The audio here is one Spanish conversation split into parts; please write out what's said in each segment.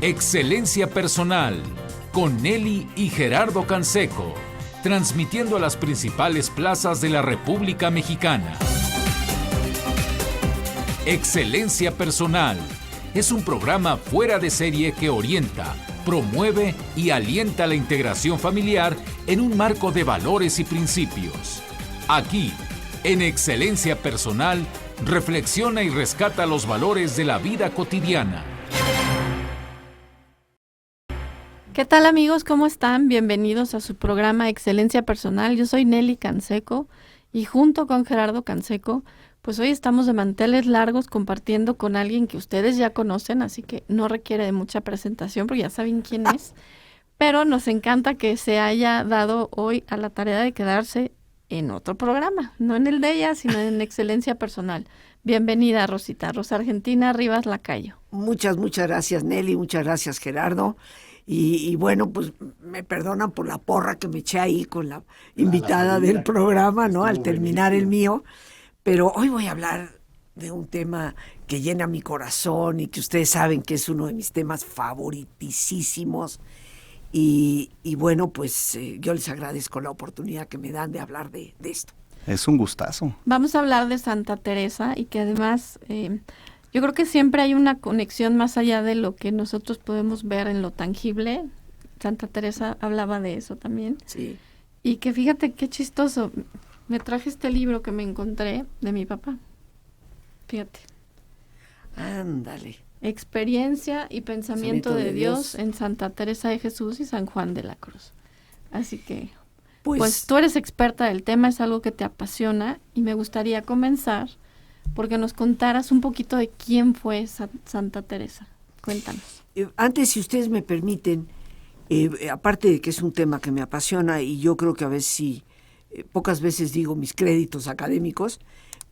Excelencia Personal, con Nelly y Gerardo Canseco, transmitiendo a las principales plazas de la República Mexicana. Excelencia Personal es un programa fuera de serie que orienta, promueve y alienta la integración familiar en un marco de valores y principios. Aquí, en Excelencia Personal, reflexiona y rescata los valores de la vida cotidiana. ¿Qué tal, amigos? ¿Cómo están? Bienvenidos a su programa Excelencia Personal. Yo soy Nelly Canseco y junto con Gerardo Canseco, pues hoy estamos de manteles largos compartiendo con alguien que ustedes ya conocen, así que no requiere de mucha presentación porque ya saben quién es, pero nos encanta que se haya dado hoy a la tarea de quedarse en otro programa, no en el de ella, sino en Excelencia Personal. Bienvenida, Rosita, Rosa Argentina Rivas Lacayo. Muchas gracias, Nelly, muchas gracias, Gerardo. Y bueno, pues me perdonan por la porra que me eché ahí con la invitada del programa, ¿no? Al terminar el mío. Pero hoy voy a hablar de un tema que llena mi corazón y que ustedes saben que es uno de mis temas favoritísimos. Y bueno, pues yo les agradezco la oportunidad que me dan de hablar de esto. Es un gustazo. Vamos a hablar de Santa Teresa y que además yo creo que siempre hay una conexión más allá de lo que nosotros podemos ver en lo tangible. Santa Teresa hablaba de eso también. Sí. Y que fíjate qué chistoso. Me traje este libro que me encontré de mi papá. Fíjate. Ándale. Experiencia y pensamiento de Dios en Santa Teresa de Jesús y San Juan de la Cruz. Así que, pues tú eres experta del tema, es algo que te apasiona y me gustaría comenzar porque nos contaras un poquito de quién fue Santa Teresa. Cuéntanos. Antes, si ustedes me permiten, aparte de que es un tema que me apasiona y yo creo que a veces sí, pocas veces digo mis créditos académicos,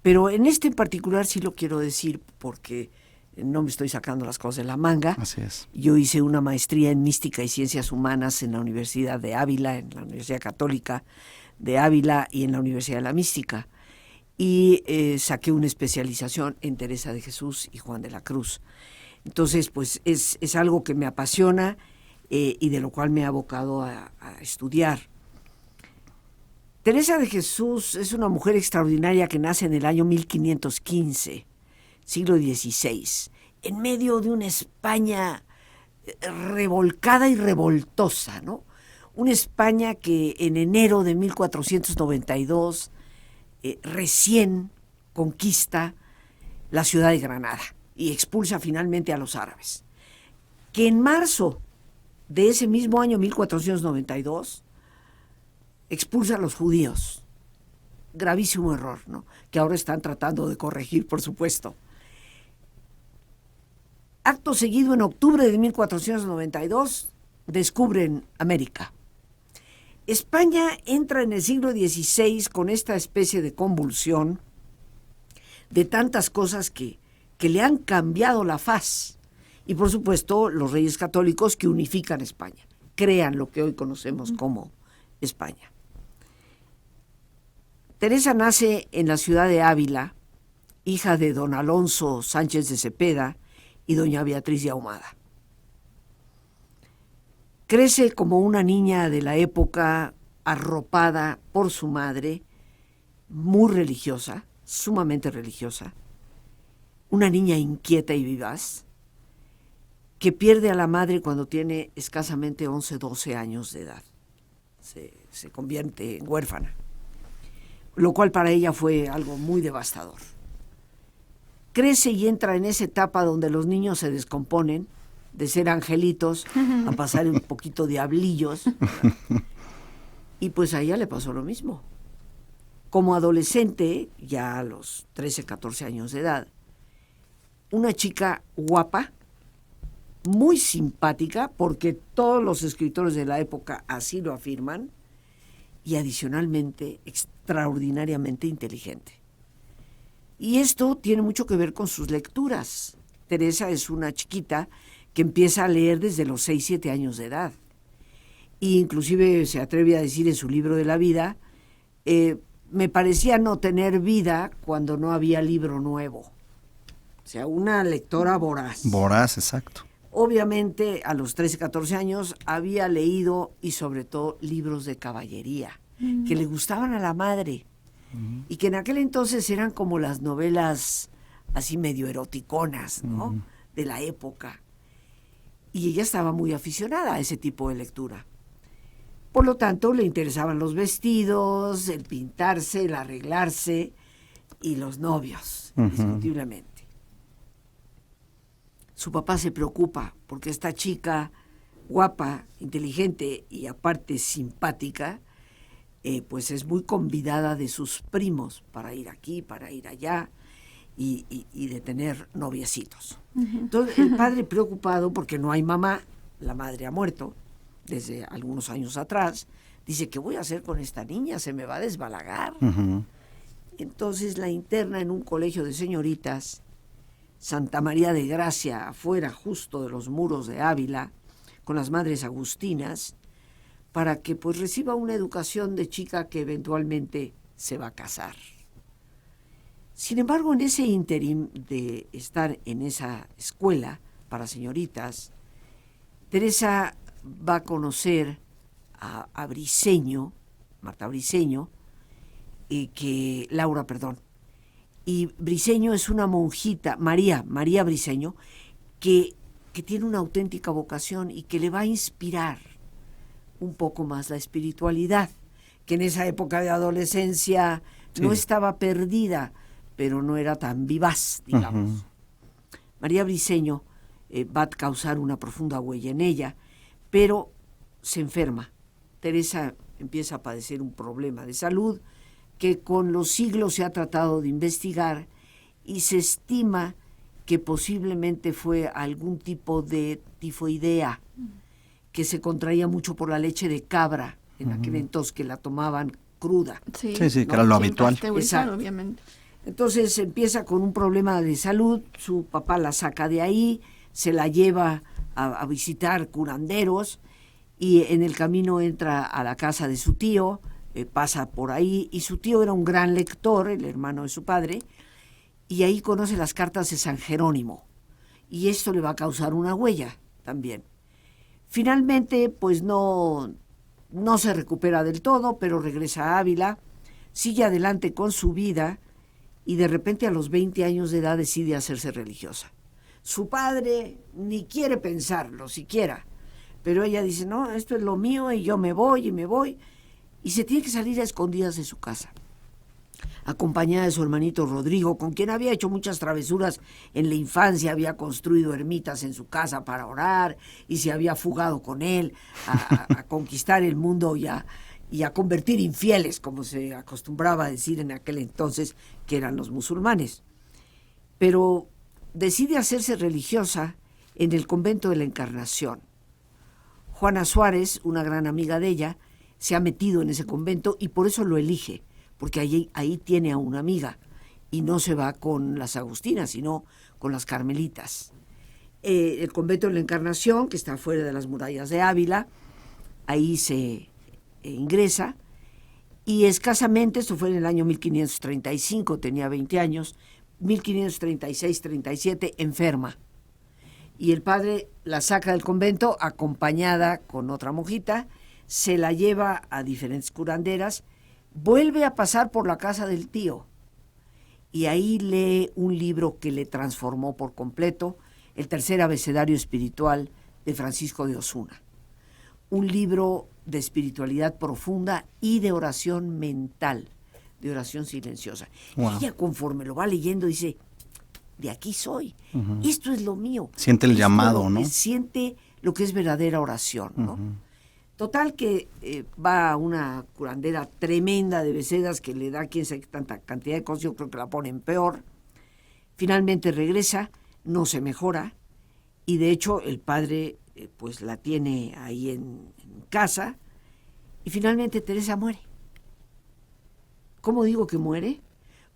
pero en este en particular sí lo quiero decir porque no me estoy sacando las cosas de la manga. Así es. Yo hice una maestría en Mística y Ciencias Humanas en la Universidad de Ávila, en la Universidad Católica de Ávila y en la Universidad de la Mística. Y saqué una especialización en Teresa de Jesús y Juan de la Cruz. Entonces, pues es algo que me apasiona y de lo cual me he abocado a estudiar. Teresa de Jesús es una mujer extraordinaria que nace en el año 1515, siglo XVI, en medio de una España revolcada y revoltosa, ¿no? Una España que en enero de 1492 recién conquista la ciudad de Granada y expulsa finalmente a los árabes. Que en marzo de ese mismo año 1492 expulsa a los judíos. Gravísimo error, ¿no? Que ahora están tratando de corregir, por supuesto. Acto seguido, en octubre de 1492, descubren América. España entra en el siglo XVI con esta especie de convulsión de tantas cosas que le han cambiado la faz. Y por supuesto, los reyes católicos que unifican España, crean lo que hoy conocemos como España. Teresa nace en la ciudad de Ávila, hija de don Alonso Sánchez de Cepeda y doña Beatriz de Ahumada. Crece como una niña de la época, arropada por su madre, muy religiosa, sumamente religiosa, una niña inquieta y vivaz, que pierde a la madre cuando tiene escasamente 11, 12 años de edad. Se convierte en huérfana, lo cual para ella fue algo muy devastador. Crece y entra en esa etapa donde los niños se descomponen, de ser angelitos a pasar un poquito diablillos. Y pues a ella le pasó lo mismo. Como adolescente, ya a los 13, 14 años de edad, una chica guapa, muy simpática, porque todos los escritores de la época así lo afirman, y adicionalmente extraordinariamente inteligente. Y esto tiene mucho que ver con sus lecturas. Teresa es una chiquita que empieza a leer desde los 6, 7 años de edad. E inclusive se atreve a decir en su libro de la vida, me parecía no tener vida cuando no había libro nuevo. O sea, una lectora voraz. Voraz, exacto. Obviamente, a los 13, 14 años había leído, y sobre todo, libros de caballería, que le gustaban a la madre, y que en aquel entonces eran como las novelas así medio eroticonas, ¿no? De la época. Y ella estaba muy aficionada a ese tipo de lectura. Por lo tanto, le interesaban los vestidos, el pintarse, el arreglarse y los novios, indiscutiblemente. Su papá se preocupa porque esta chica guapa, inteligente y aparte simpática, pues es muy convidada de sus primos para ir aquí, para ir allá y de tener noviecitos. Entonces el padre preocupado porque no hay mamá, la madre ha muerto desde algunos años atrás, dice, ¿qué voy a hacer con esta niña? Se me va a desbalagar. Entonces la interna en un colegio de señoritas, Santa María de Gracia, afuera justo de los muros de Ávila, con las madres agustinas, para que pues reciba una educación de chica que eventualmente se va a casar. Sin embargo, en ese ínterim de estar en esa escuela para señoritas, Teresa va a conocer a Briceño, Marta Briceño, Laura, perdón. Y Briceño es una monjita, María Briceño, que tiene una auténtica vocación y que le va a inspirar un poco más la espiritualidad, que en esa época de adolescencia no estaba perdida, pero no era tan vivaz, digamos. María Briceño va a causar una profunda huella en ella, pero se enferma. Teresa empieza a padecer un problema de salud que con los siglos se ha tratado de investigar y se estima que posiblemente fue algún tipo de tifoidea que se contraía mucho por la leche de cabra en aquel entonces, que la tomaban cruda. Sí, que era lo habitual. Exacto. Obviamente. Entonces empieza con un problema de salud, su papá la saca de ahí, se la lleva a visitar curanderos y en el camino entra a la casa de su tío, pasa por ahí, y su tío era un gran lector, el hermano de su padre, y ahí conoce las cartas de San Jerónimo, y esto le va a causar una huella también. Finalmente, pues no se recupera del todo, pero regresa a Ávila, sigue adelante con su vida, y de repente a los 20 años de edad decide hacerse religiosa. Su padre ni quiere pensarlo siquiera, pero ella dice, no, esto es lo mío y yo me voy, y se tiene que salir a escondidas de su casa, acompañada de su hermanito Rodrigo, con quien había hecho muchas travesuras en la infancia, había construido ermitas en su casa para orar y se había fugado con él a conquistar el mundo y a convertir infieles, como se acostumbraba a decir en aquel entonces, que eran los musulmanes. Pero decide hacerse religiosa en el convento de la Encarnación. Juana Suárez, una gran amiga de ella, se ha metido en ese convento y por eso lo elige, porque ahí tiene a una amiga y no se va con las agustinas, sino con las carmelitas. El convento de la Encarnación, que está fuera de las murallas de Ávila, ahí se ingresa y escasamente, esto fue en el año 1535, tenía 20 años, 1536-37, enferma. Y el padre la saca del convento acompañada con otra monjita, se la lleva a diferentes curanderas, vuelve a pasar por la casa del tío y ahí lee un libro que le transformó por completo, el tercer abecedario espiritual de Francisco de Osuna. Un libro de espiritualidad profunda y de oración mental, de oración silenciosa. Wow. Ella, conforme lo va leyendo, dice, de aquí soy, esto es lo mío. Siente el llamado, ¿no? Siente lo que es verdadera oración, ¿no? Total que va a una curandera tremenda de Becedas que le da quién sabe tanta cantidad de cosas, yo creo que la ponen peor. Finalmente regresa, no se mejora, y de hecho el padre pues la tiene ahí en casa, y finalmente Teresa muere. ¿Cómo digo que muere?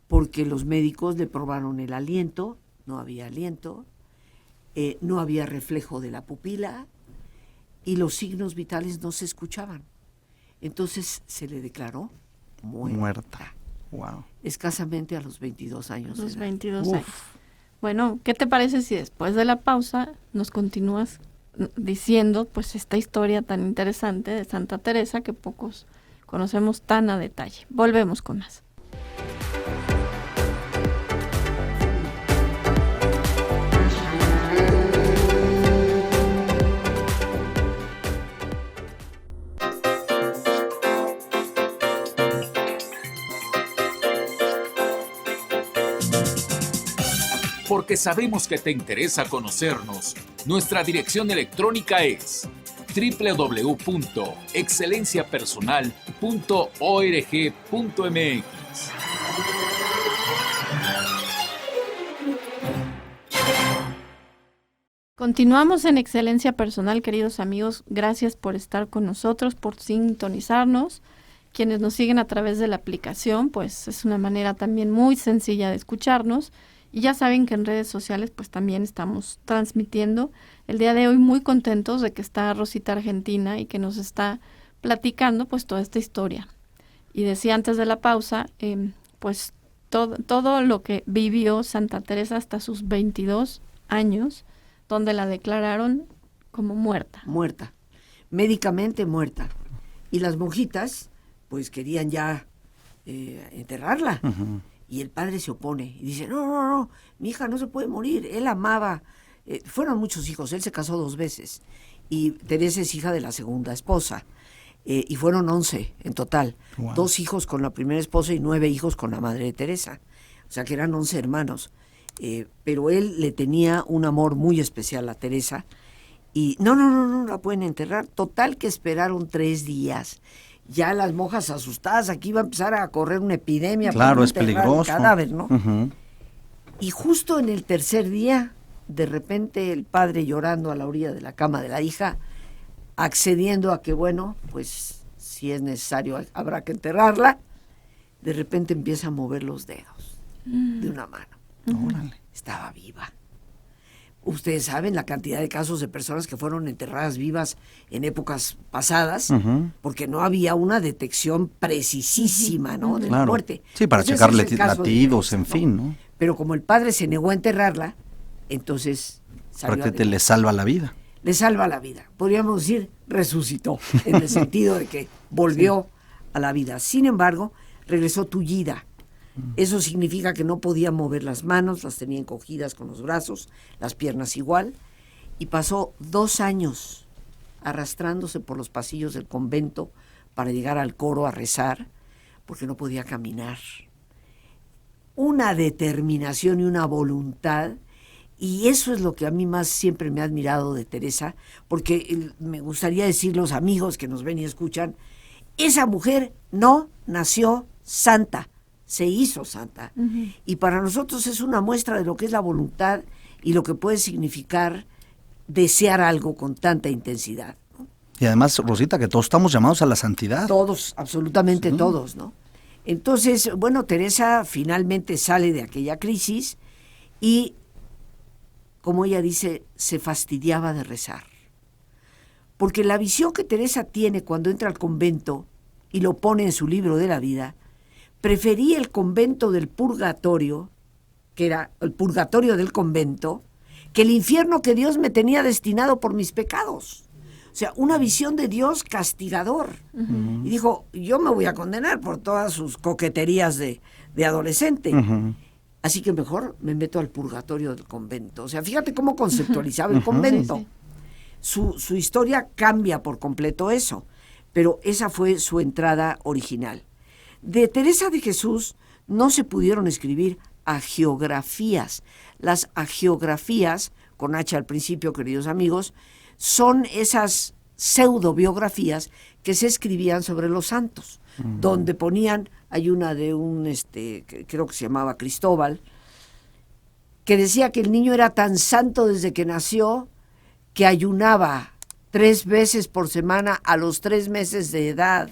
Porque los médicos le probaron el aliento, no había aliento, no había reflejo de la pupila y los signos vitales no se escuchaban. Entonces se le declaró muerta. Wow. Escasamente a los 22 años. Los 22 años. Bueno, ¿qué te parece si después de la pausa nos continúas diciendo pues esta historia tan interesante de Santa Teresa que pocos conocemos tan a detalle? Volvemos con más. Porque sabemos que te interesa conocernos, nuestra dirección electrónica es www.excelenciapersonal.org.mx. Continuamos en Excelencia Personal, queridos amigos. Gracias por estar con nosotros, por sintonizarnos. Quienes nos siguen a través de la aplicación, pues es una manera también muy sencilla de escucharnos. Y ya saben que en redes sociales pues también estamos transmitiendo. El día de hoy muy contentos de que está Rosita Argentina y que nos está platicando pues toda esta historia. Y decía antes de la pausa, pues todo lo que vivió Santa Teresa hasta sus 22 años, donde la declararon como muerta. Muerta, médicamente muerta. Y las monjitas pues querían ya enterrarla. Uh-huh. Y el padre se opone y dice, no, mi hija no se puede morir, él amaba, fueron muchos hijos, él se casó 2 veces, y Teresa es hija de la segunda esposa, y fueron 11 en total, wow. 2 hijos con la primera esposa y 9 hijos con la madre de Teresa, o sea que eran 11 hermanos, pero él le tenía un amor muy especial a Teresa, y no la pueden enterrar, total que esperaron 3 días, ya las monjas asustadas, aquí iba a empezar a correr una epidemia. Claro, es peligroso. El cadáver, ¿no? Uh-huh. Y justo en el 3er día, de repente el padre llorando a la orilla de la cama de la hija, accediendo a que, bueno, pues si es necesario habrá que enterrarla, de repente empieza a mover los dedos de una mano. Órale. Estaba viva. Ustedes saben la cantidad de casos de personas que fueron enterradas vivas en épocas pasadas, uh-huh. porque no había una detección precisísima, ¿no? De la muerte. Sí, para checar latidos, en fin, ¿no? Pero como el padre se negó a enterrarla, entonces salió porque le salva la vida. Le salva la vida. Podríamos decir, resucitó, en el sentido de que volvió a la vida. Sin embargo, regresó tullida. Eso significa que no podía mover las manos, las tenía encogidas con los brazos, las piernas igual, y pasó 2 años arrastrándose por los pasillos del convento para llegar al coro a rezar, porque no podía caminar. Una determinación y una voluntad, y eso es lo que a mí más siempre me ha admirado de Teresa, porque me gustaría decir los amigos que nos ven y escuchan, esa mujer no nació santa, se hizo santa. Uh-huh. Y para nosotros es una muestra de lo que es la voluntad y lo que puede significar desear algo con tanta intensidad, ¿no? Y además, Rosita, que todos estamos llamados a la santidad. Todos, absolutamente sí. Todos, ¿no? Entonces, bueno, Teresa finalmente sale de aquella crisis y, como ella dice, se fastidiaba de rezar. Porque la visión que Teresa tiene cuando entra al convento y lo pone en su libro de la vida, prefería el convento del purgatorio, que era el purgatorio del convento, que el infierno que Dios me tenía destinado por mis pecados. O sea, una visión de Dios castigador. Uh-huh. Y dijo, yo me voy a condenar por todas sus coqueterías de adolescente. Uh-huh. Así que mejor me meto al purgatorio del convento. O sea, fíjate cómo conceptualizaba el convento. Sí, sí. Su historia cambia por completo eso, pero esa fue su entrada original. De Teresa de Jesús no se pudieron escribir hagiografías. Las hagiografías, con H al principio, queridos amigos, son esas pseudobiografías que se escribían sobre los santos, donde ponían, hay una de un, que creo que se llamaba Cristóbal, que decía que el niño era tan santo desde que nació que ayunaba 3 veces por semana a los 3 meses de edad.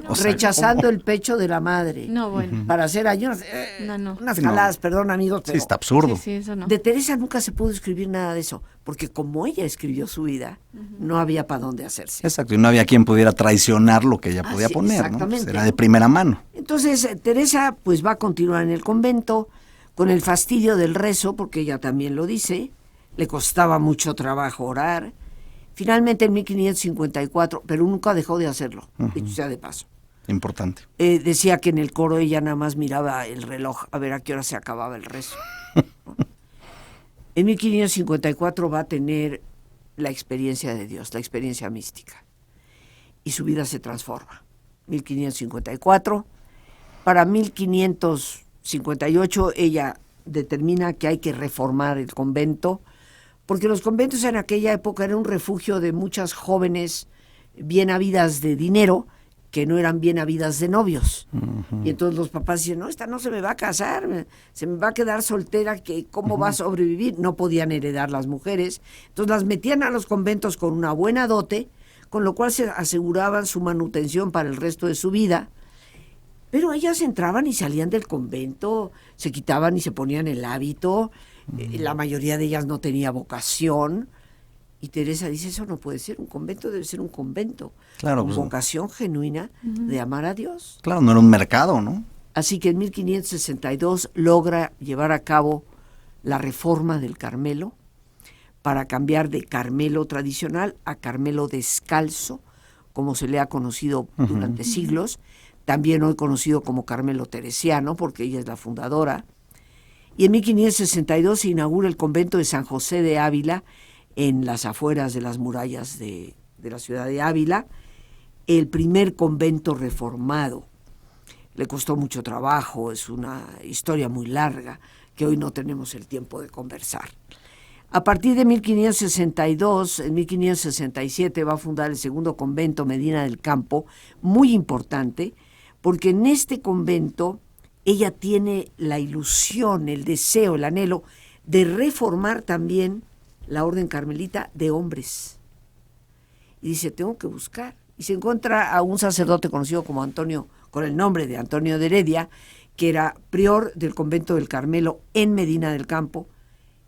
No, rechazando el pecho de la madre. No, bueno. Para hacer ayunos. No. Unas jaladas, perdón, amigos. Pero sí, está absurdo. Sí, eso no. De Teresa nunca se pudo escribir nada de eso, porque como ella escribió su vida, no había para dónde hacerse. Exacto, y no había quien pudiera traicionar lo que ella podía poner, exactamente, ¿no? Pues era de primera mano. Entonces, Teresa pues va a continuar en el convento. con el fastidio del rezo, porque ella también lo dice, le costaba mucho trabajo orar. Finalmente en 1554, pero nunca dejó de hacerlo, dicho sea de paso. Importante. Decía que en el coro ella nada más miraba el reloj a ver a qué hora se acababa el rezo. En 1554 va a tener la experiencia de Dios, la experiencia mística. Y su vida se transforma. 1554. Para 1558 ella determina que hay que reformar el convento, porque los conventos en aquella época eran un refugio de muchas jóvenes bien habidas de dinero que no eran bien habidas de novios. Y entonces los papás decían, no, esta no se me va a casar, se me va a quedar soltera, que ¿cómo va a sobrevivir? No podían heredar las mujeres. Entonces las metían a los conventos con una buena dote, con lo cual se aseguraban su manutención para el resto de su vida. Pero ellas entraban y salían del convento, se quitaban y se ponían el hábito. La mayoría de ellas no tenía vocación. Y Teresa dice, eso no puede ser, un convento debe ser un convento, claro, con pues, vocación genuina de amar a Dios. Claro, no era un mercado, ¿no? Así que en 1562 logra llevar a cabo la reforma del Carmelo para cambiar de Carmelo tradicional a Carmelo descalzo, como se le ha conocido durante siglos, también hoy conocido como Carmelo teresiano, porque ella es la fundadora. Y en 1562 se inaugura el convento de San José de Ávila, en las afueras de las murallas de la ciudad de Ávila, el primer convento reformado. Le costó mucho trabajo, es una historia muy larga que hoy no tenemos el tiempo de conversar. A partir de 1562, en 1567 va a fundar el segundo convento Medina del Campo, muy importante, porque en este convento ella tiene la ilusión, el deseo, el anhelo de reformar también la orden carmelita de hombres. Y dice, tengo que buscar. Y se encuentra a un sacerdote conocido como Antonio, con el nombre de Antonio de Heredia, que era prior del convento del Carmelo en Medina del Campo,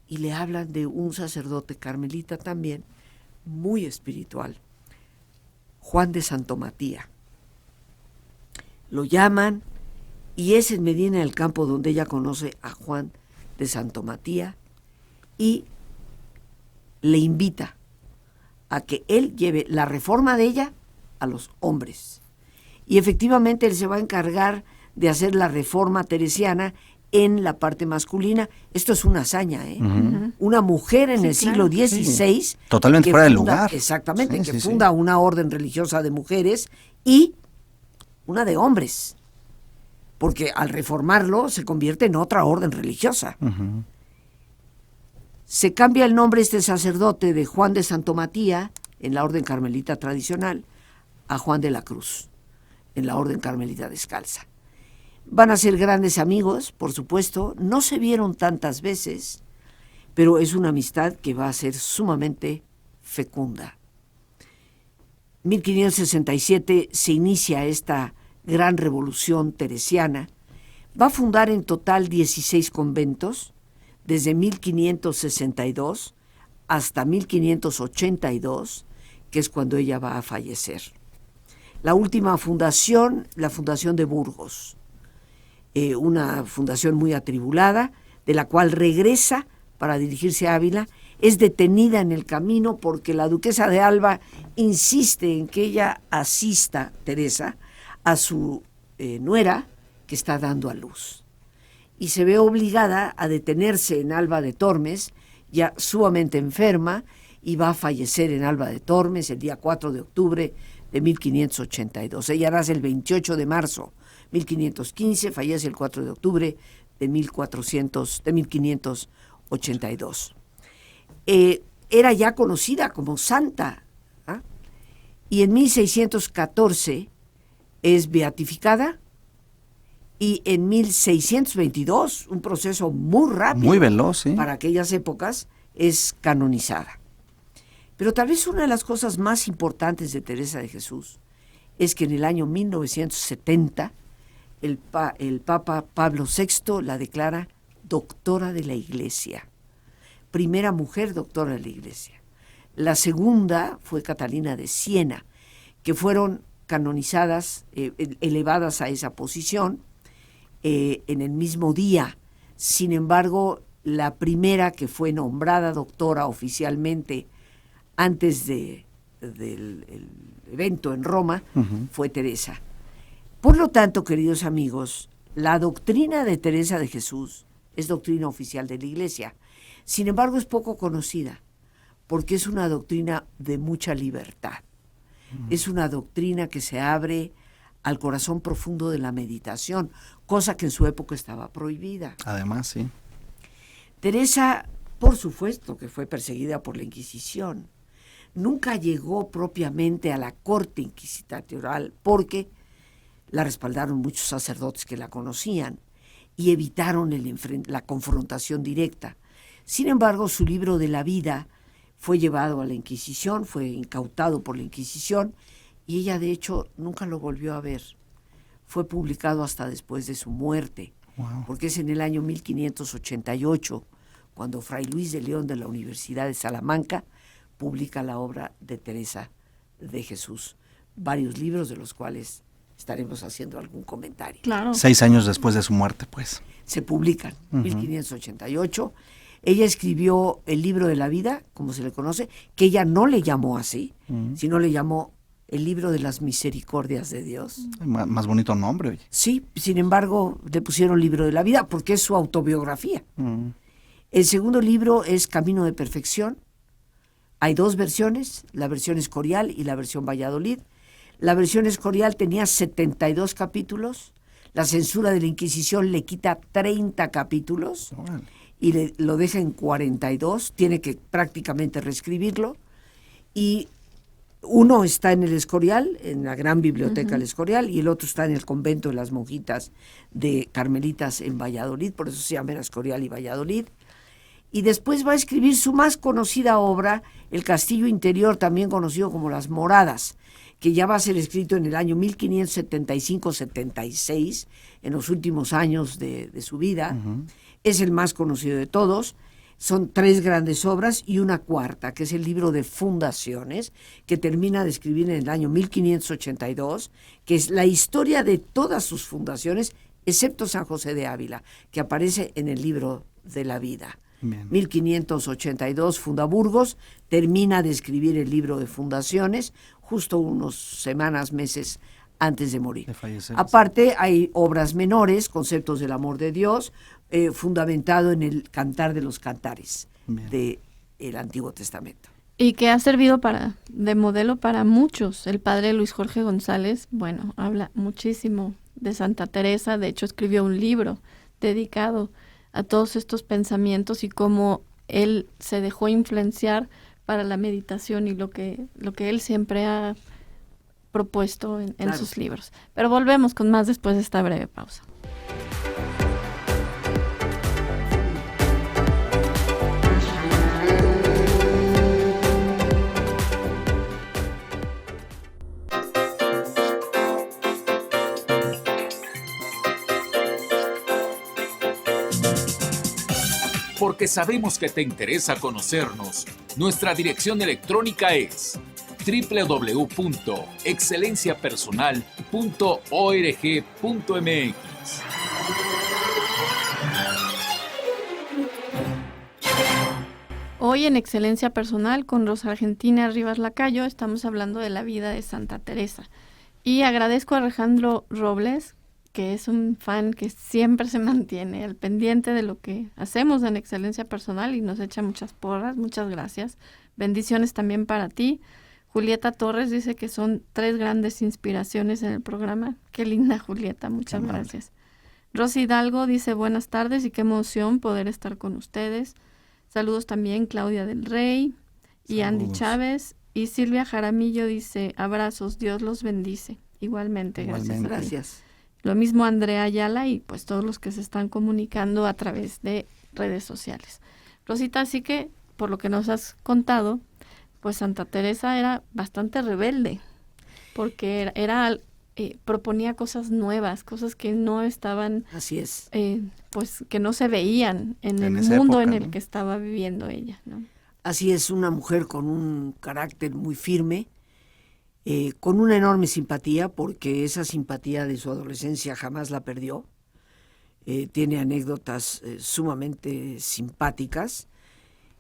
y le hablan de un sacerdote carmelita también, muy espiritual, Juan de Santomatía. Lo llaman, y es en Medina del Campo donde ella conoce a Juan de Santomatía, y le invita a que él lleve la reforma de ella a los hombres. Y efectivamente él se va a encargar de hacer la reforma teresiana en la parte masculina. Esto es una hazaña, ¿eh? Una mujer en el siglo XVI. Sí. Totalmente fuera de lugar. Exactamente, que funda una orden religiosa de mujeres y una de hombres. Porque al reformarlo se convierte en otra orden religiosa. Se cambia el nombre este sacerdote de Juan de Santomatía en la orden carmelita tradicional a Juan de la Cruz en la orden carmelita descalza. Van a ser grandes amigos, por supuesto, no se vieron tantas veces, pero es una amistad que va a ser sumamente fecunda. 1567 se inicia esta gran revolución teresiana, va a fundar en total 16 conventos, desde 1562 hasta 1582, que es cuando ella va a fallecer. La última fundación, la fundación de Burgos, una fundación muy atribulada, de la cual regresa para dirigirse a Ávila, es detenida en el camino porque la duquesa de Alba insiste en que ella asista, Teresa, a su nuera que está dando a luz. Y se ve obligada a detenerse en Alba de Tormes, ya sumamente enferma, y va a fallecer en Alba de Tormes el día 4 de octubre de 1582. Ella nace el 28 de marzo de 1515, fallece el 4 de octubre de 1582. Era ya conocida como santa, ¿ah? Y en 1614 es beatificada, y en 1622, un proceso muy rápido, muy veloz, ¿sí? Para aquellas épocas, es canonizada. Pero tal vez una de las cosas más importantes de Teresa de Jesús es que en el año 1970 el Papa Pablo VI la declara doctora de la Iglesia, primera mujer doctora de la Iglesia. La segunda fue Catalina de Siena, que fueron canonizadas, elevadas a esa posición en el mismo día Sin embargo, la primera que fue nombrada doctora oficialmente antes del evento en Roma fue Teresa. Por lo tanto, queridos amigos, la doctrina de Teresa de Jesús es doctrina oficial de la Iglesia. Sin embargo, es poco conocida porque es una doctrina de mucha libertad. Es una doctrina que se abre al corazón profundo de la meditación, cosa que en su época estaba prohibida. Además, sí. Teresa, por supuesto que fue perseguida por la Inquisición. Nunca llegó propiamente a la corte inquisitorial porque la respaldaron muchos sacerdotes que la conocían y evitaron la confrontación directa. Sin embargo, su libro de la vida fue llevado a la Inquisición, fue incautado por la Inquisición y ella, de hecho, nunca lo volvió a ver. Fue publicado hasta después de su muerte, porque es en el año 1588, cuando Fray Luis de León de la Universidad de Salamanca publica la obra de Teresa de Jesús. Varios libros de los cuales estaremos haciendo algún comentario. Claro. 6 años después de su muerte, pues. Se publican, 1588. Ella escribió el libro de la vida, como se le conoce, que ella no le llamó así, sino le llamó el libro de las misericordias de Dios. Más bonito nombre, oye. Sí, sin embargo, le pusieron libro de la vida porque es su autobiografía. El segundo libro es Camino de Perfección. Hay 2 versiones, la versión Escorial y la versión Valladolid. La versión Escorial tenía 72 capítulos. La censura de la Inquisición le quita 30 capítulos y lo deja en 42. Tiene que prácticamente reescribirlo. Y uno está en el Escorial, en la gran biblioteca del Escorial, y el otro está en el convento de las monjitas de Carmelitas en Valladolid, por eso se llama Escorial y Valladolid. Y después va a escribir su más conocida obra, El Castillo Interior, también conocido como Las Moradas, que ya va a ser escrito en el año 1575-76, en los últimos años de su vida. Es el más conocido de todos. Son 3 grandes obras y una cuarta, que es el libro de Fundaciones, que termina de escribir en el año 1582, que es la historia de todas sus fundaciones, excepto San José de Ávila, que aparece en el libro de la vida. Bien. 1582 funda Burgos, termina de escribir el libro de Fundaciones, justo unos semanas, meses antes de morir. Aparte hay obras menores, Conceptos del Amor de Dios, fundamentado en el Cantar de los Cantares del Antiguo Testamento. Y que ha servido de modelo para muchos. El padre Luis Jorge González, bueno, habla muchísimo de Santa Teresa, de hecho escribió un libro dedicado a todos estos pensamientos y cómo él se dejó influenciar para la meditación y lo que él siempre ha propuesto en sus libros. Pero volvemos con más después de esta breve pausa. Porque sabemos que te interesa conocernos, nuestra dirección electrónica es www.excelenciapersonal.org.mx. Hoy en Excelencia Personal con Rosa Argentina Rivas Lacayo estamos hablando de la vida de Santa Teresa. Y agradezco a Alejandro Robles, que es un fan que siempre se mantiene al pendiente de lo que hacemos en Excelencia Personal y nos echa muchas porras. Muchas gracias. Bendiciones también para ti. Julieta Torres dice que son 3 grandes inspiraciones en el programa. Qué linda, Julieta. Muchas gracias. Rosy Hidalgo dice buenas tardes y qué emoción poder estar con ustedes. Saludos también Claudia del Rey y Andy Chávez. Y Silvia Jaramillo dice abrazos, Dios los bendice. Igualmente. Gracias. Lo mismo Andrea Ayala y pues todos los que se están comunicando a través de redes sociales. Rosita, así que por lo que nos has contado, pues Santa Teresa era bastante rebelde, porque proponía cosas nuevas, cosas que no estaban, así es, pues que no se veían en el mundo época, en el que estaba viviendo ella, ¿no? Así es, una mujer con un carácter muy firme, con una enorme simpatía, porque esa simpatía de su adolescencia jamás la perdió. tiene anécdotas sumamente simpáticas,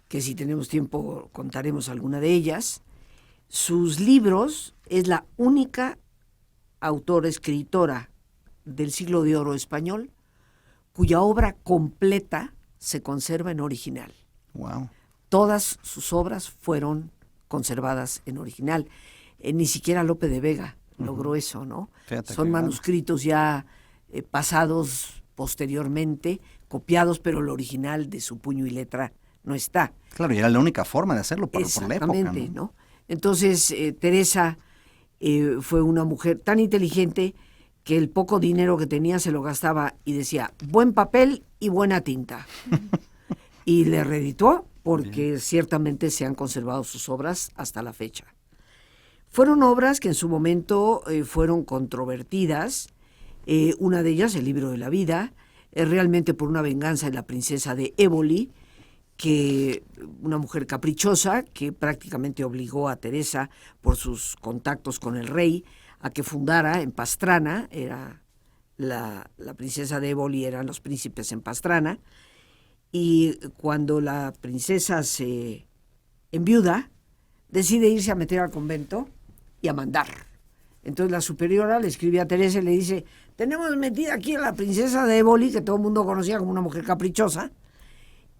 que si tenemos tiempo contaremos alguna de ellas. Sus libros, es la única autora, escritora del siglo de oro español, cuya obra completa se conserva en original. Wow. Todas sus obras fueron conservadas en original. Ni siquiera Lope de Vega logró eso, ¿no? Fíjate Son qué manuscritos ya pasados posteriormente, copiados, pero el original de su puño y letra no está. Claro, y era la única forma de hacerlo por la época, Exactamente, ¿no? ¿no? Entonces, Teresa fue una mujer tan inteligente que el poco dinero que tenía se lo gastaba y decía, buen papel y buena tinta. Y le reeditó porque ciertamente se han conservado sus obras hasta la fecha. Fueron obras que en su momento fueron controvertidas. Una de ellas, El libro de la vida, realmente por una venganza de la princesa de Éboli, que una mujer caprichosa que prácticamente obligó a Teresa por sus contactos con el rey a que fundara en Pastrana, era la princesa de Éboli, eran los príncipes en Pastrana, y cuando la princesa se enviuda, decide irse a meter al convento y a mandar. Entonces la superiora le escribe a Teresa y le dice, tenemos metida aquí a la princesa de Éboli, que todo el mundo conocía como una mujer caprichosa,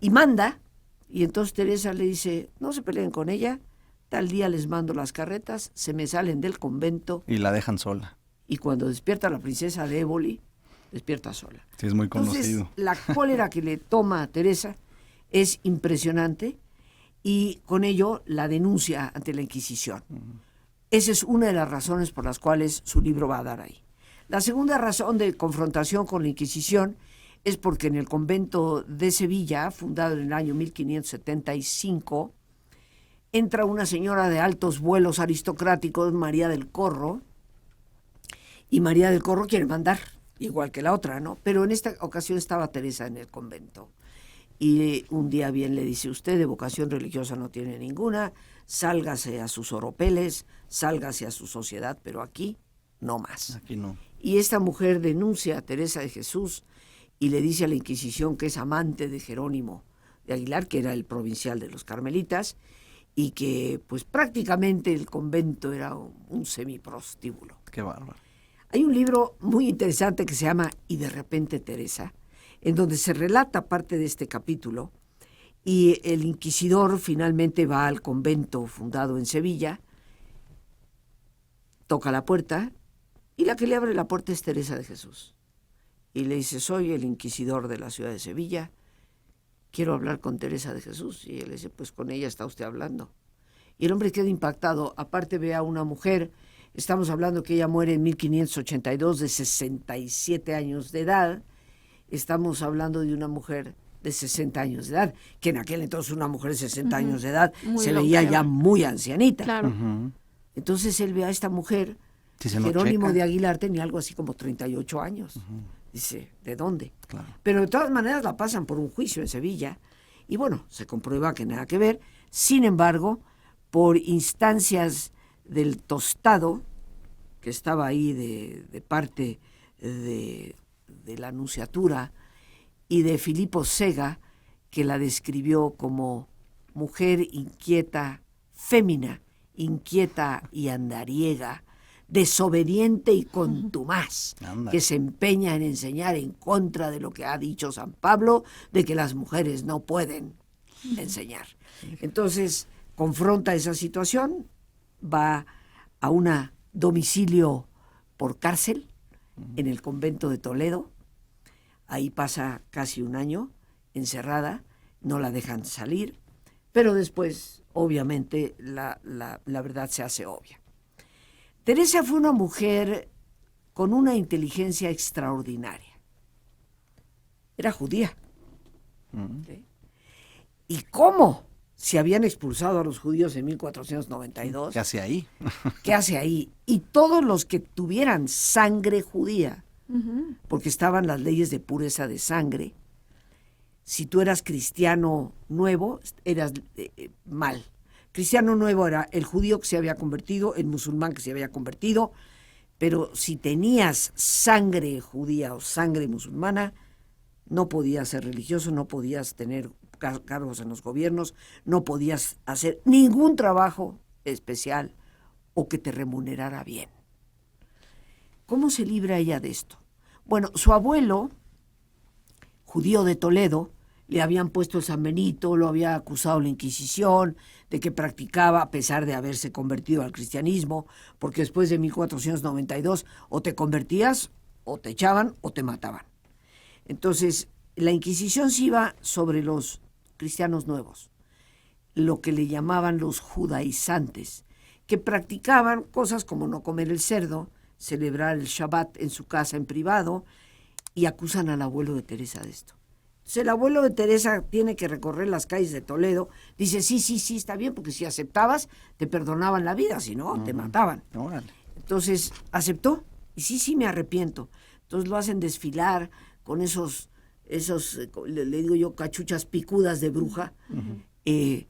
y manda. Y entonces Teresa le dice, no se peleen con ella, tal día les mando las carretas, se me salen del convento. Y la dejan sola. Y cuando despierta la princesa de Éboli, despierta sola. Sí, es muy conocido. Entonces, la cólera que le toma a Teresa es impresionante y con ello la denuncia ante la Inquisición. Esa es una de las razones por las cuales su libro va a dar ahí. La segunda razón de confrontación con la Inquisición es porque en el convento de Sevilla, fundado en el año 1575, entra una señora de altos vuelos aristocráticos, María del Corro, y María del Corro quiere mandar, igual que la otra, ¿no? Pero en esta ocasión estaba Teresa en el convento. Y un día bien le dice, usted de vocación religiosa no tiene ninguna, sálgase a sus oropeles, sálgase a su sociedad, pero aquí no más. Aquí no. Y esta mujer denuncia a Teresa de Jesús y le dice a la Inquisición que es amante de Jerónimo de Aguilar, que era el provincial de los carmelitas, y que pues prácticamente el convento era un semiprostíbulo. Qué bárbaro. Hay un libro muy interesante que se llama Y de repente Teresa, en donde se relata parte de este capítulo, y el inquisidor finalmente va al convento fundado en Sevilla, toca la puerta, y la que le abre la puerta es Teresa de Jesús. Y le dice, soy el inquisidor de la ciudad de Sevilla, quiero hablar con Teresa de Jesús. Y él dice, pues con ella está usted hablando. Y el hombre queda impactado, aparte ve a una mujer, estamos hablando que ella muere en 1582 de 67 años de edad, estamos hablando de una mujer de 60 años de edad, que en aquel entonces una mujer de 60 años de edad se veía ya muy ancianita. Claro. Entonces él ve a esta mujer, Sí, se lo Jerónimo checa. de Aguilar tenía algo así como 38 años. Dice, ¿de dónde? Claro. Pero de todas maneras la pasan por un juicio en Sevilla y bueno, se comprueba que nada que ver. Sin embargo, por instancias del tostado, que estaba ahí de parte de la nunciatura, y de Filipo Sega, que la describió como mujer inquieta, fémina, inquieta y andariega, desobediente y contumaz, Anda. que se empeña en enseñar en contra de lo que ha dicho San Pablo, de que las mujeres no pueden enseñar. Entonces, confronta esa situación, va a un domicilio por cárcel en el convento de Toledo, ahí pasa casi un año encerrada, no la dejan salir, pero después, obviamente, la verdad se hace obvia. Teresa fue una mujer con una inteligencia extraordinaria. Era judía. ¿Sí? ¿Y cómo? Se habían expulsado a los judíos en 1492. ¿Qué hace ahí? ¿Qué hace ahí? Y todos los que tuvieran sangre judía, porque estaban las leyes de pureza de sangre, si tú eras cristiano nuevo, eras mal. Cristiano nuevo era el judío que se había convertido, el musulmán que se había convertido, pero si tenías sangre judía o sangre musulmana, No podías ser religioso, no podías tener cargos en los gobiernos, no podías hacer ningún trabajo especial o que te remunerara bien. ¿Cómo se libra ella de esto? Bueno, su abuelo, judío de Toledo, le habían puesto el San Benito, lo había acusado la Inquisición de que practicaba, a pesar de haberse convertido al cristianismo, porque después de 1492 o te convertías, o te echaban, o te mataban. Entonces, la Inquisición se iba sobre los cristianos nuevos, lo que le llamaban los judaizantes, que practicaban cosas como no comer el cerdo, celebrar el Shabbat en su casa en privado, y acusan al abuelo de Teresa de esto. Entonces el abuelo de Teresa tiene que recorrer las calles de Toledo, dice, sí, está bien, porque si aceptabas, te perdonaban la vida, si no, te mataban. Órale. Entonces aceptó, y sí, me arrepiento. Entonces lo hacen desfilar con esos le digo yo, cachuchas picudas de bruja, en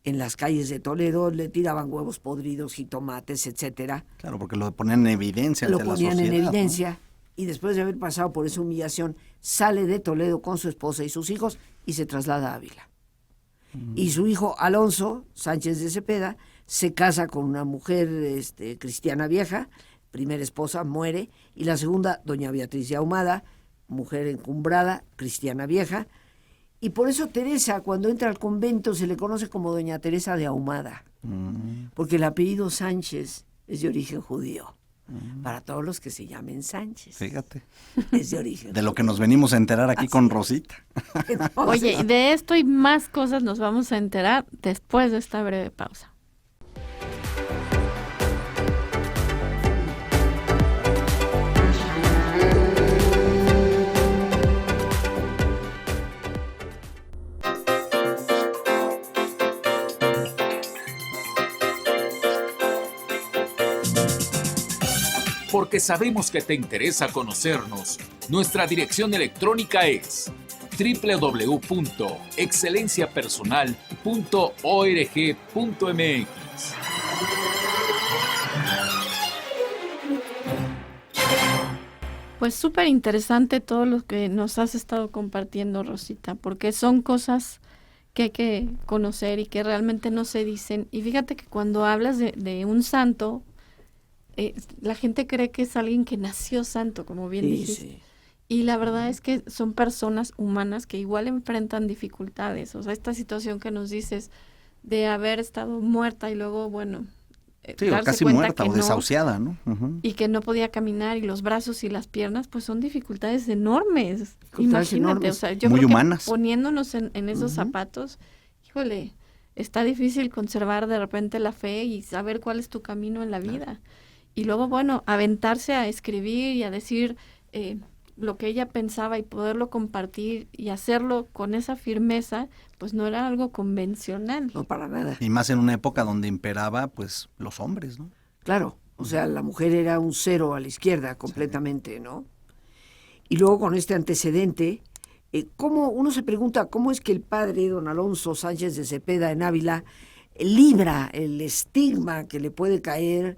las calles de Toledo, le tiraban huevos podridos, jitomates, etcétera. Claro, porque lo ponían en evidencia ante la sociedad. Lo ponían en evidencia, ¿no? Y después de haber pasado por esa humillación, sale de Toledo con su esposa y sus hijos y se traslada a Ávila. Y su hijo Alonso Sánchez de Cepeda se casa con una mujer cristiana vieja, primera esposa, muere, y la segunda, doña Beatriz de Ahumada, mujer encumbrada, cristiana vieja, y por eso Teresa, cuando entra al convento, se le conoce como doña Teresa de Ahumada, porque el apellido Sánchez es de origen judío, para todos los que se llamen Sánchez. Fíjate. Es de origen de lo que nos venimos a enterar aquí con Rosita. Entonces, Oye, de esto y más cosas nos vamos a enterar después de esta breve pausa. Porque sabemos que te interesa conocernos, nuestra dirección electrónica es www.excelenciapersonal.org.mx. Pues súper interesante todo lo que nos has estado compartiendo, Rosita, porque son cosas que hay que conocer y que realmente no se dicen. Y fíjate que cuando hablas de un santo, la gente cree que es alguien que nació santo, como bien dices. sí. Y la verdad es que son personas humanas que igual enfrentan dificultades. O sea, esta situación que nos dices de haber estado muerta y luego, bueno, Sí, o darse casi cuenta muerta que o no, desahuciada, ¿no? y que no podía caminar, y los brazos y las piernas, pues son dificultades enormes. Dificultades Imagínate, enormes. o sea, yo Muy creo humanas. que poniéndonos en esos zapatos, híjole, está difícil conservar de repente la fe y saber cuál es tu camino en la vida. Y luego, bueno, aventarse a escribir y a decir lo que ella pensaba y poderlo compartir y hacerlo con esa firmeza, pues no era algo convencional. No, para nada. Y más en una época donde imperaba, pues, los hombres, ¿no? Claro, o sea, la mujer era un cero a la izquierda completamente, ¿no? Y luego con este antecedente, ¿cómo uno se pregunta cómo es que el padre, don Alonso Sánchez de Cepeda en Ávila, libra el estigma que le puede caer?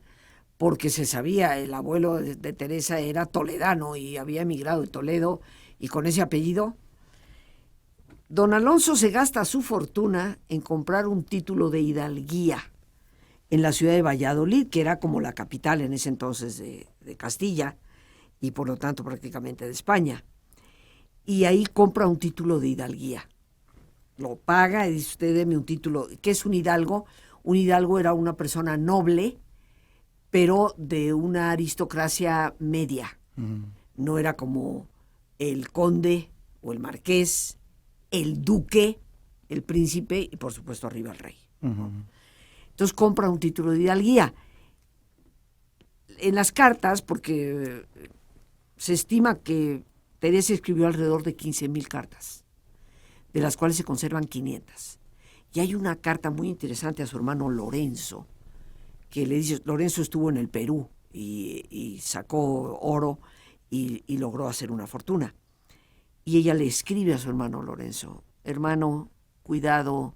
Porque se sabía, el abuelo de Teresa era toledano y había emigrado de Toledo, y con ese apellido, don Alonso se gasta su fortuna en comprar un título de hidalguía en la ciudad de Valladolid, que era como la capital en ese entonces de Castilla, y por lo tanto prácticamente de España. Y ahí compra un título de hidalguía. Lo paga y dice, usted deme un título. ¿Qué es un hidalgo? Un hidalgo era una persona noble, pero de una aristocracia media. No era como el conde o el marqués, el duque, el príncipe y por supuesto arriba el rey. Entonces compra un título de hidalguía. En las cartas, porque se estima que Teresa escribió alrededor de 15,000 cartas, de las cuales se conservan 500. Y hay una carta muy interesante a su hermano Lorenzo, que le dice, Lorenzo estuvo en el Perú y sacó oro y logró hacer una fortuna. Y ella le escribe a su hermano Lorenzo, hermano, cuidado,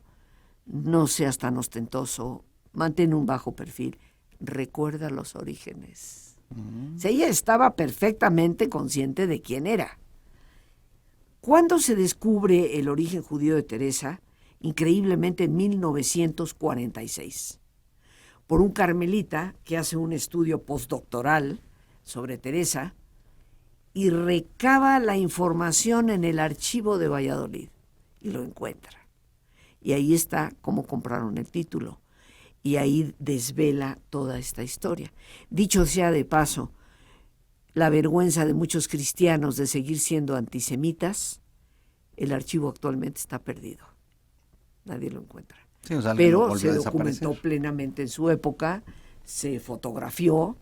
no seas tan ostentoso, mantén un bajo perfil, recuerda los orígenes. O sea, ella estaba perfectamente consciente de quién era. ¿Cuándo se descubre el origen judío de Teresa? Increíblemente en 1946, por un carmelita que hace un estudio postdoctoral sobre Teresa y recaba la información en el archivo de Valladolid y lo encuentra. Y ahí está cómo compraron el título. Y ahí desvela toda esta historia. Dicho sea de paso, la vergüenza de muchos cristianos de seguir siendo antisemitas, el archivo actualmente está perdido. Nadie lo encuentra. Sí, o sea, pero se documentó plenamente en su época, se fotografió,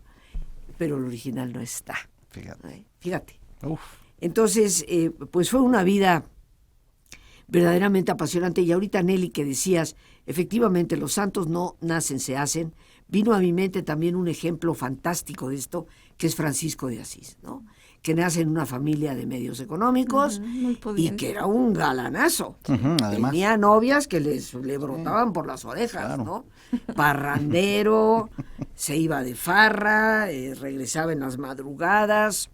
pero el original no está. Fíjate. Uf. Entonces, pues fue una vida verdaderamente apasionante. Y ahorita, Nelly, que decías, efectivamente, los santos no nacen, se hacen. Vino a mi mente también un ejemplo fantástico de esto, que es Francisco de Asís, ¿no? Que nace en una familia de medios económicos y que era un galanazo. Además. Tenía novias que le brotaban por las orejas, claro. ¿No? Parrandero, se iba de farra, regresaba en las madrugadas.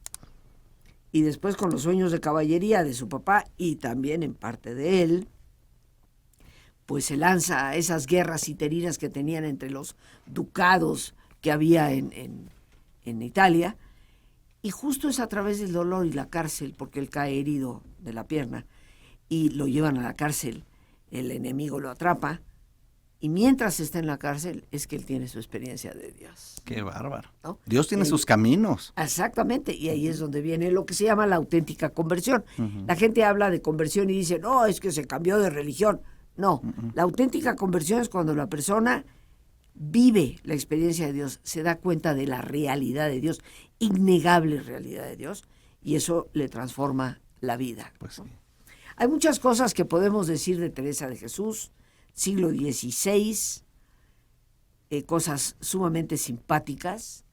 Y después, con los sueños de caballería de su papá y también en parte de él, pues se lanza a esas guerras iterinas que tenían entre los ducados que había en Italia. Y justo es a través del dolor y la cárcel, porque él cae herido de la pierna y lo llevan a la cárcel, el enemigo lo atrapa, y mientras está en la cárcel es que él tiene su experiencia de Dios. ¡Qué bárbaro! ¿No? Dios tiene sus caminos. Exactamente, y ahí es donde viene lo que se llama la auténtica conversión. La gente habla de conversión y dice, no, es que se cambió de religión. No, la auténtica conversión es cuando la persona vive la experiencia de Dios, se da cuenta de la realidad de Dios, innegable realidad de Dios, y eso le transforma la vida. Pues sí. Hay muchas cosas que podemos decir de Teresa de Jesús, siglo XVI, cosas sumamente simpáticas,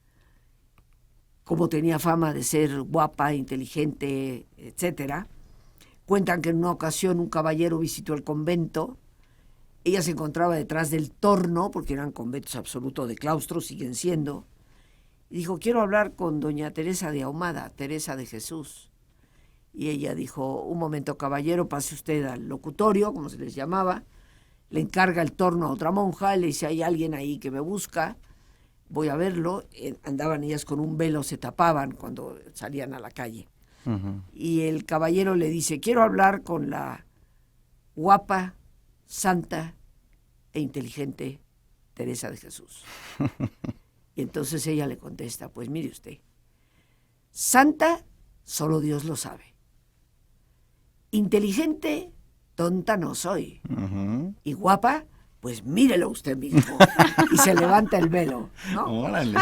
como tenía fama de ser guapa, inteligente, etcétera. Cuentan que en una ocasión un caballero visitó el convento. Ella se encontraba detrás del torno, porque eran conventos absolutos de claustro, siguen siendo, y dijo, quiero hablar con doña Teresa de Ahumada, Teresa de Jesús. Y ella dijo, un momento, caballero, pase usted al locutorio, como se les llamaba, le encarga el torno a otra monja, le dice, hay alguien ahí que me busca, voy a verlo. Andaban ellas con un velo, se tapaban cuando salían a la calle. Y el caballero le dice, quiero hablar con la guapa, santa e inteligente Teresa de Jesús. Y entonces ella le contesta, pues mire usted, santa, solo Dios lo sabe. Inteligente, tonta no soy. Y guapa, pues mírelo usted mismo. Y se levanta el velo, ¿no? Órale.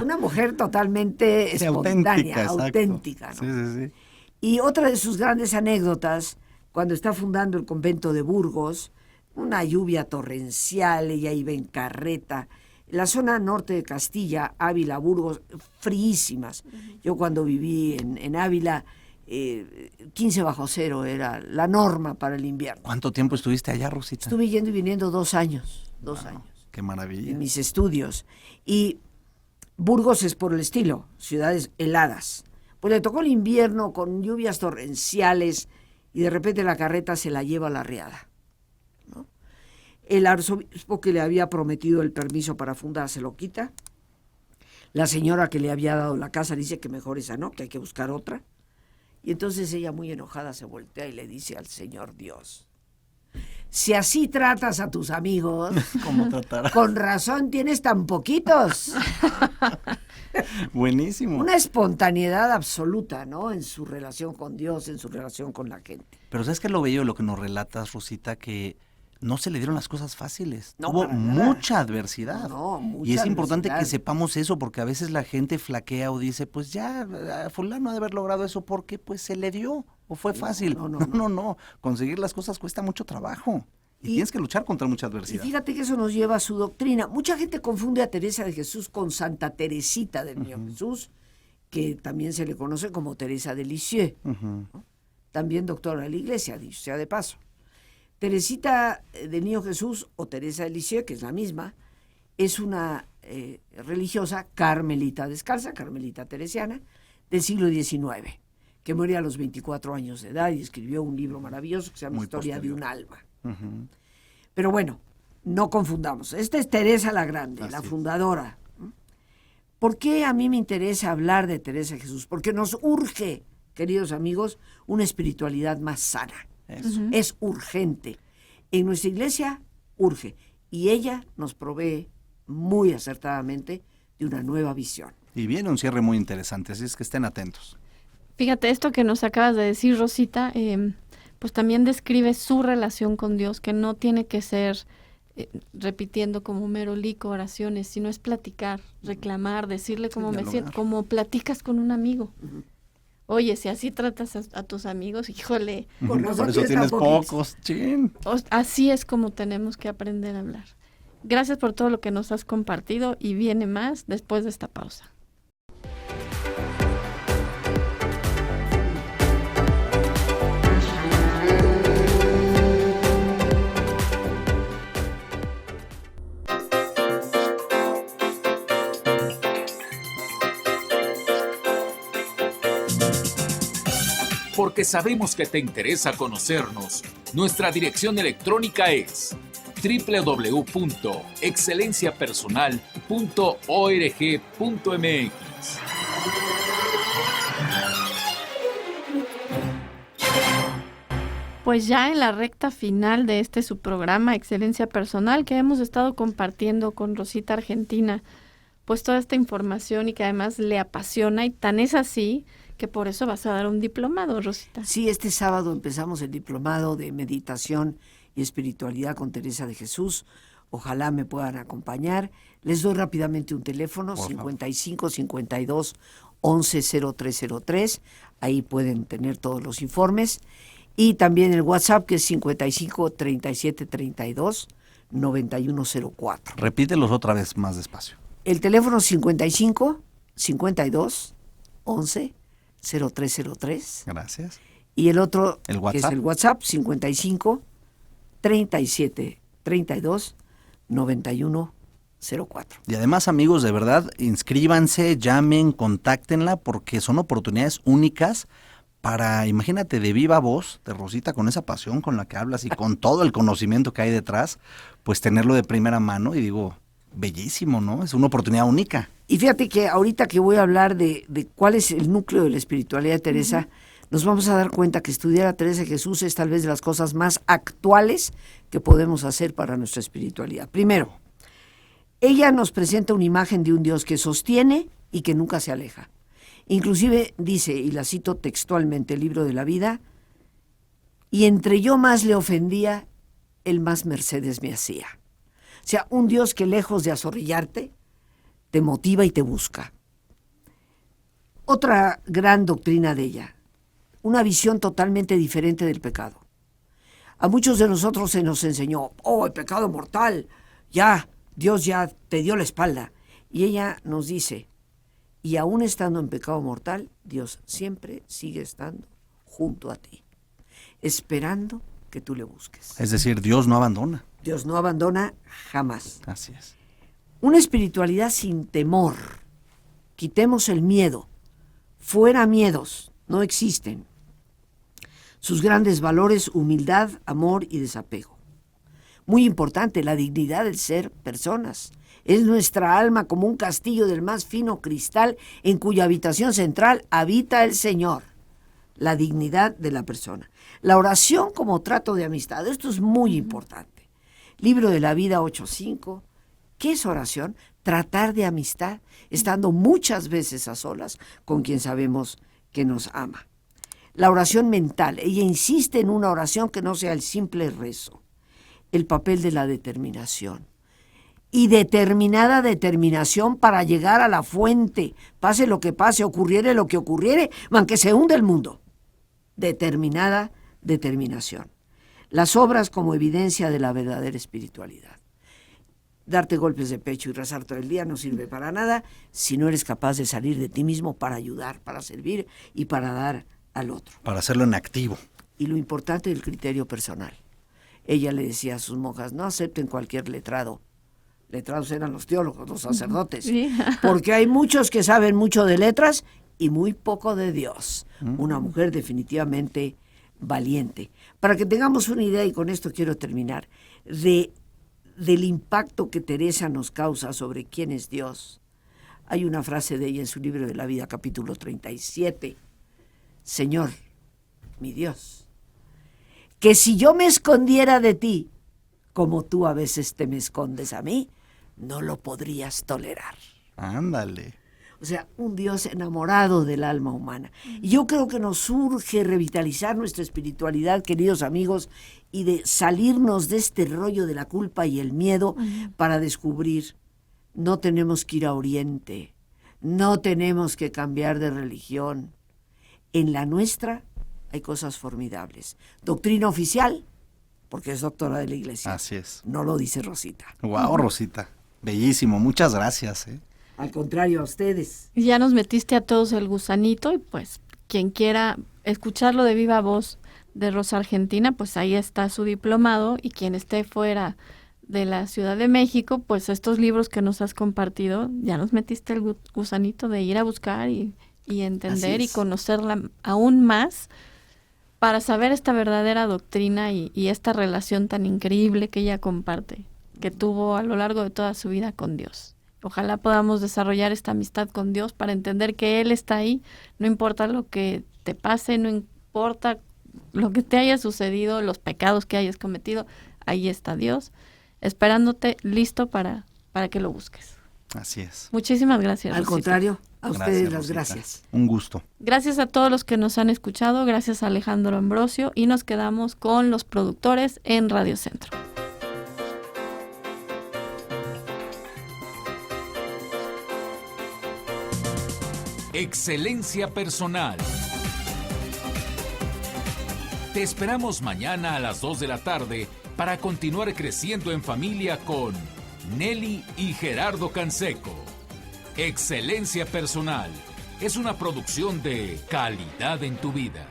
Una mujer totalmente espontánea, auténtica, ¿no? Sí, sí, sí. Y otra de sus grandes anécdotas, cuando está fundando el convento de Burgos, una lluvia torrencial, ella iba en carreta, la zona norte de Castilla, Ávila, Burgos, fríísimas. Yo cuando viví en Ávila, 15 bajo cero era la norma para el invierno. ¿Cuánto tiempo estuviste allá, Rosita? Estuve yendo y viniendo 2 años, 2 años. ¡Qué maravilla! En mis estudios. Y Burgos es por el estilo, ciudades heladas. Pues le tocó el invierno con lluvias torrenciales y de repente la carreta se la lleva a la riada, ¿no? El arzobispo que le había prometido el permiso para fundar se lo quita. La señora que le había dado la casa dice que mejor esa no, que hay que buscar otra. Y entonces ella, muy enojada, se voltea y le dice al Señor Dios, si así tratas a tus amigos, ¿cómo tratarás? Con razón tienes tan poquitos. Buenísimo. Una espontaneidad absoluta, ¿no? En su relación con Dios, en su relación con la gente. Pero ¿sabes qué es lo bello de lo que nos relatas, Rosita? Que no se le dieron las cosas fáciles. No, hubo mucha adversidad. No, mucha y es importante adversidad. que sepamos eso, porque a veces la gente flaquea o dice, pues ya, fulano ha de haber logrado eso porque pues se le dio o fue fácil. No. Conseguir las cosas cuesta mucho trabajo. Y tienes que luchar contra mucha adversidad. Y fíjate que eso nos lleva a su doctrina. Mucha gente confunde a Teresa de Jesús con Santa Teresita del Niño Jesús, que también se le conoce como Teresa de Lisieux, ¿no? También doctora de la Iglesia, dicho sea de paso. Teresita del Niño Jesús o Teresa de Lisieux, que es la misma, es una religiosa carmelita descalza, carmelita teresiana, del siglo XIX, que muere a los 24 años de edad y escribió un libro maravilloso que se llama Muy Historia de posterior. un alma. Ujú. Pero bueno, no confundamos. Esta es Teresa la Grande, Así la es. fundadora. ¿Por qué a mí me interesa hablar de Teresa de Jesús? Porque nos urge, queridos amigos, una espiritualidad más sana. Eso. Es urgente. En nuestra iglesia urge. Y ella nos provee muy acertadamente de una nueva visión. Y viene un cierre muy interesante, así es que estén atentos. Fíjate, esto que nos acabas de decir, Rosita, pues también describe su relación con Dios, que no tiene que ser repitiendo como merolico oraciones, sino es platicar, reclamar, decirle cómo me dialogar. siento, como platicas con un amigo. Oye, si así tratas a tus amigos, híjole, Con Por razón eso tienes tienes tan poquitos. pocos, chin. así es como tenemos que aprender a hablar. Gracias por todo lo que nos has compartido y viene más después de esta pausa. Porque sabemos que te interesa conocernos, nuestra dirección electrónica es www.excelenciapersonal.org.mx. Pues ya en la recta final de su programa Excelencia Personal, que hemos estado compartiendo con Rosita Argentina, pues toda esta información y que además le apasiona, y tan es así que por eso vas a dar un diplomado, Rosita. Sí, este sábado empezamos el diplomado de meditación y espiritualidad con Teresa de Jesús. Ojalá me puedan acompañar. Les doy rápidamente un teléfono, Por favor. 55 52 11 0303. Ahí pueden tener todos los informes. Y también el WhatsApp, que es 55 37 32 9104. Repítelos otra vez más despacio. El teléfono 55 52 11 0303. Gracias. Y el otro, ¿El que es WhatsApp? el WhatsApp, 55 37 32 91 04. Y además, amigos, de verdad, inscríbanse, llamen, contáctenla, porque son oportunidades únicas para, imagínate, de viva voz, de Rosita, con esa pasión con la que hablas y con todo el conocimiento que hay detrás, pues tenerlo de primera mano y digo, bellísimo, ¿no? Es una oportunidad única. Y fíjate que ahorita que voy a hablar de cuál es el núcleo de la espiritualidad de Teresa, nos vamos a dar cuenta que estudiar a Teresa de Jesús es tal vez de las cosas más actuales que podemos hacer para nuestra espiritualidad. Primero, ella nos presenta una imagen de un Dios que sostiene y que nunca se aleja. Inclusive dice, y la cito textualmente, el libro de la vida, y entre yo más le ofendía, él más mercedes me hacía. O sea, un Dios que lejos de azorrillarte, te motiva y te busca. Otra gran doctrina de ella, una visión totalmente diferente del pecado. A muchos de nosotros se nos enseñó, el pecado mortal, ya, Dios ya te dio la espalda. Y ella nos dice, y aún estando en pecado mortal, Dios siempre sigue estando junto a ti, esperando que tú le busques. Es decir, Dios no abandona. Dios no abandona jamás. Así es. Una espiritualidad sin temor. Quitemos el miedo. Fuera miedos, no existen. Sus grandes valores, humildad, amor y desapego. Muy importante, la dignidad del ser personas. Es nuestra alma como un castillo del más fino cristal en cuya habitación central habita el Señor. La dignidad de la persona. La oración como trato de amistad. Esto es muy importante. Libro de la vida 8.5. ¿Qué es oración? Tratar de amistad, estando muchas veces a solas con quien sabemos que nos ama. La oración mental. Ella insiste en una oración que no sea el simple rezo. El papel de la determinación. Y determinada determinación para llegar a la fuente. Pase lo que pase, ocurriere lo que ocurriere, aunque se hunde el mundo. Determinada determinación. Las obras como evidencia de la verdadera espiritualidad. Darte golpes de pecho y rezar todo el día no sirve para nada si no eres capaz de salir de ti mismo para ayudar, para servir y para dar al otro. Para hacerlo en activo. Y lo importante del criterio personal. Ella le decía a sus monjas, no acepten cualquier letrado. Letrados eran los teólogos, los sacerdotes. Sí. Porque hay muchos que saben mucho de letras y muy poco de Dios. Una mujer definitivamente valiente. Para que tengamos una idea, y con esto quiero terminar, del impacto que Teresa nos causa sobre quién es Dios. Hay una frase de ella en su libro de la vida, capítulo 37. Señor, mi Dios, que si yo me escondiera de ti, como tú a veces te me escondes a mí, no lo podrías tolerar. Ándale. O sea, un Dios enamorado del alma humana. Y yo creo que nos urge revitalizar nuestra espiritualidad, queridos amigos, y de salirnos de este rollo de la culpa y el miedo para descubrir, no tenemos que ir a Oriente, no tenemos que cambiar de religión. En la nuestra hay cosas formidables. Doctrina oficial, porque es doctora de la Iglesia. Así es. No lo dice Rosita. Wow, Rosita. Bellísimo. Muchas gracias. Al contrario, a ustedes. Ya nos metiste a todos el gusanito y pues quien quiera escucharlo de viva voz de Rosa Argentina, pues ahí está su diplomado, y quien esté fuera de la Ciudad de México, pues estos libros que nos has compartido, ya nos metiste el gusanito de ir a buscar y entender y conocerla aún más para saber esta verdadera doctrina y esta relación tan increíble que ella comparte, que tuvo a lo largo de toda su vida con Dios. Ojalá podamos desarrollar esta amistad con Dios para entender que Él está ahí, no importa lo que te pase, no importa lo que te haya sucedido, los pecados que hayas cometido, ahí está Dios, esperándote listo para que lo busques. Así es. Muchísimas gracias, Al Rosita. contrario, a ustedes las Rosita. gracias. Un gusto. Gracias a todos los que nos han escuchado, gracias a Alejandro Ambrosio, y nos quedamos con los productores en Radio Centro. Excelencia personal. Te esperamos mañana a las 2 de la tarde para continuar creciendo en familia con Nelly y Gerardo Canseco. Excelencia personal es una producción de Calidad en tu Vida.